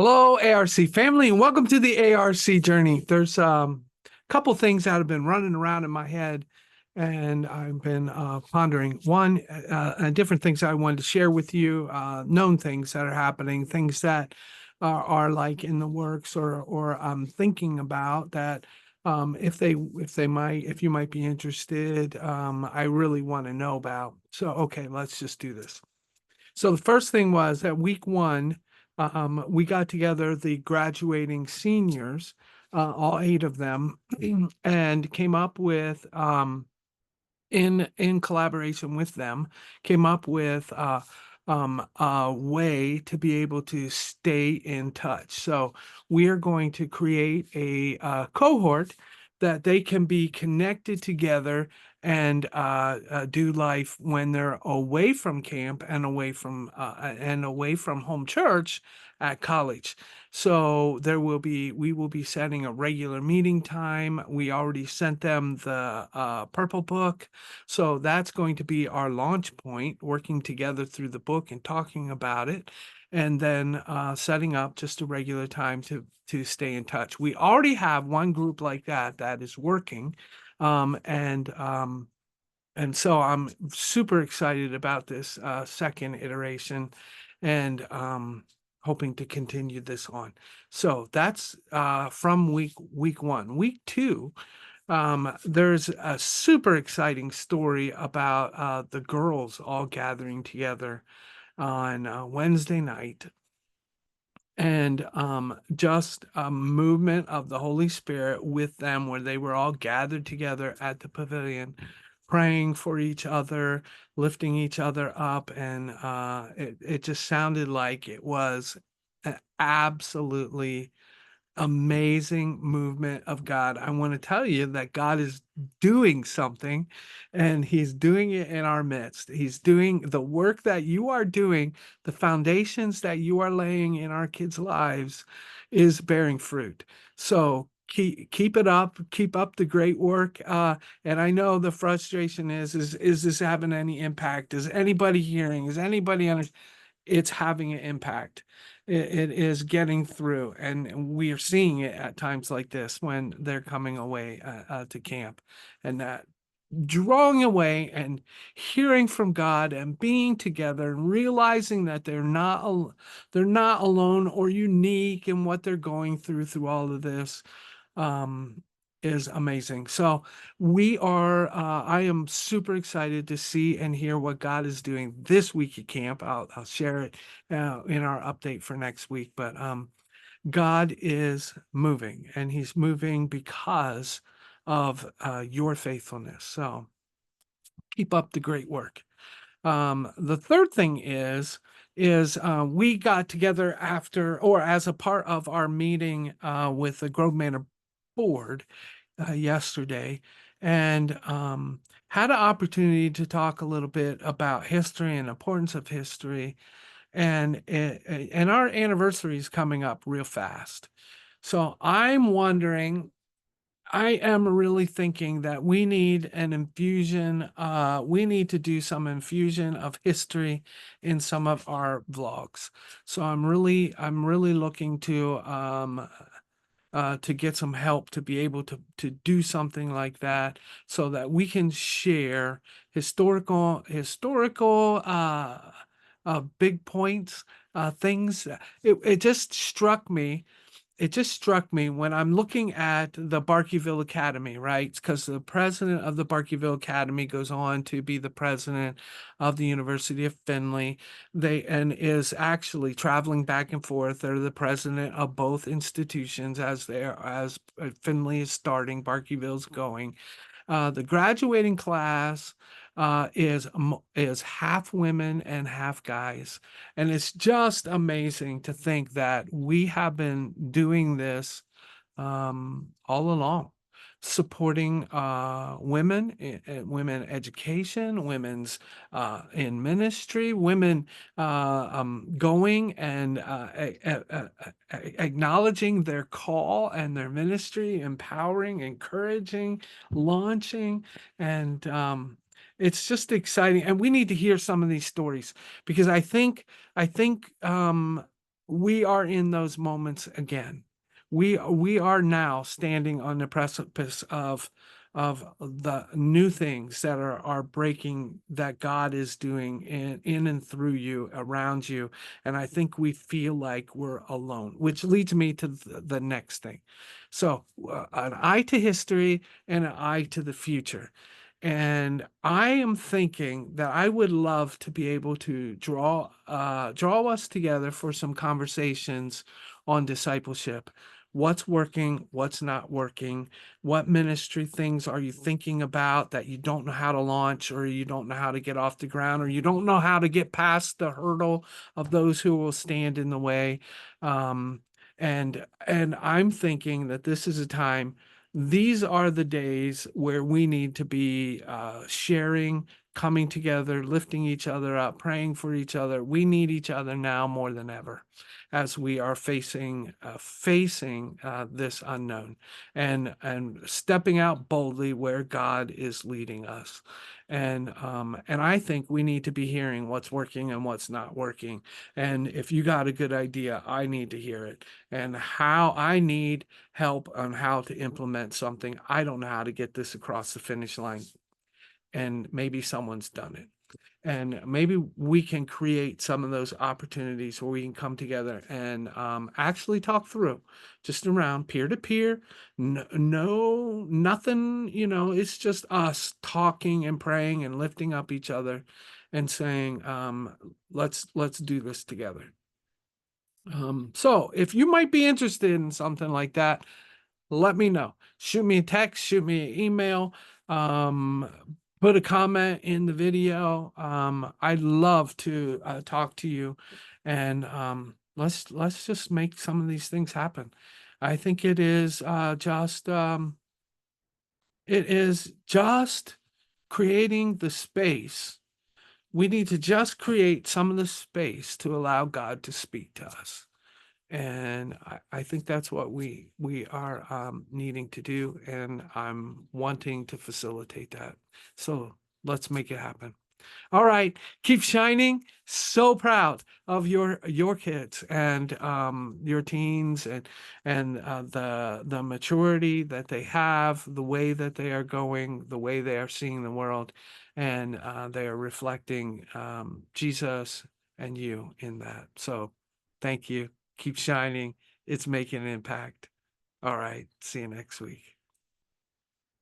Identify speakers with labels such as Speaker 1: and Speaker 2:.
Speaker 1: Hello, ARC family, and welcome to the ARC journey. There's a couple things that have been running around in my head, and I've been pondering. One, different things I wanted to share with you, known things that are happening, things that are like in the works or I'm thinking about that. If you might be interested, I really want to know about. So, okay, let's just do this. So the first thing was that week one, we got together the graduating seniors, all eight of them, and came up with, in collaboration with them, came up with a way to be able to stay in touch. So we are going to create a cohort that they can be connected together and do life when they're away from camp and away from home church at college. So we will be setting a regular meeting time. We already sent them the Purple Book. So that's going to be our launch point, working together through the book and talking about it, and then setting up just a regular time to stay in touch. We already have one group like that that is working, um, and um, and so I'm super excited about this second iteration, and hoping to continue this on. So that's from week one. Week two, there's a super exciting story about the girls all gathering together on Wednesday night, and just a movement of the Holy Spirit with them where they were all gathered together at the pavilion, praying for each other, lifting each other up, and it just sounded like it was an absolutely amazing movement of God. I want to tell you that God is doing something, and he's doing it in our midst. He's doing the work that you are doing, the foundations that you are laying in our kids' lives is bearing fruit. So keep it up, keep up the great work. And I know the frustration is this having any impact? Is anybody hearing? Is anybody understanding? It's having an impact. It is getting through, and we are seeing it at times like this when they're coming away to camp, and that drawing away and hearing from God and being together and realizing that they're not alone or unique in what they're going through all of this. Um, is amazing. So I am super excited to see and hear what God is doing this week at camp. I'll share it in our update for next week. But God is moving, and He's moving because of your faithfulness. So keep up the great work. The third thing is we got together after or as a part of our meeting with the Grove Manor board yesterday, and had an opportunity to talk a little bit about history and importance of history, and our anniversary is coming up real fast. So I'm wondering, I am really thinking that we need an infusion. We need to do some infusion of history in some of our vlogs. So I'm really looking to get some help to be able to do something like that, so that we can share historical big points, things. It just struck me, when I'm looking at the Barkeyville Academy, right? Because the president of the Barkeyville Academy goes on to be the president of the University of Findlay. And is actually traveling back and forth. They're the president of both institutions as Findlay is starting, Barkeyville's going. The graduating class is half women and half guys, and it's just amazing to think that we have been doing this all along, supporting women, women education, women's in ministry, women going and acknowledging their call and their ministry, empowering, encouraging, launching, and it's just exciting. And we need to hear some of these stories, because I think we are in those moments again. We are now standing on the precipice of the new things that are breaking, that God is doing in and through you, around you. And I think we feel like we're alone, which leads me to the next thing. So an eye to history and an eye to the future. And I am thinking that I would love to be able to draw us together for some conversations on discipleship. What's working, what's not working, what ministry things are you thinking about that you don't know how to launch, or you don't know how to get off the ground, or you don't know how to get past the hurdle of those who will stand in the way. Um, and I'm thinking that this is a time, these are the days where we need to be sharing, coming together, lifting each other up, praying for each other. We need each other now more than ever, as we are facing this unknown, and stepping out boldly where God is leading us. And I think we need to be hearing what's working and what's not working. And if you got a good idea, I need to hear it. And how I need help on how to implement something. I don't know how to get this across the finish line. And maybe someone's done it. And maybe we can create some of those opportunities where we can come together and actually talk through, just around peer to peer. No, nothing, it's just us talking and praying and lifting up each other and saying, let's do this together. So if you might be interested in something like that, let me know. Shoot me a text, shoot me an email, put a comment in the video. I'd love to talk to you, and let's just make some of these things happen. I think it is just creating the space. We need to just create some of the space to allow God to speak to us. And I think that's what we are needing to do, and I'm wanting to facilitate that. So let's make it happen. All right, keep shining. So proud of your kids and your teens, and the maturity that they have, the way that they are going, the way they are seeing the world, and they are reflecting Jesus and you in that. So thank you. Keep shining. It's making an impact. All right. See you next week.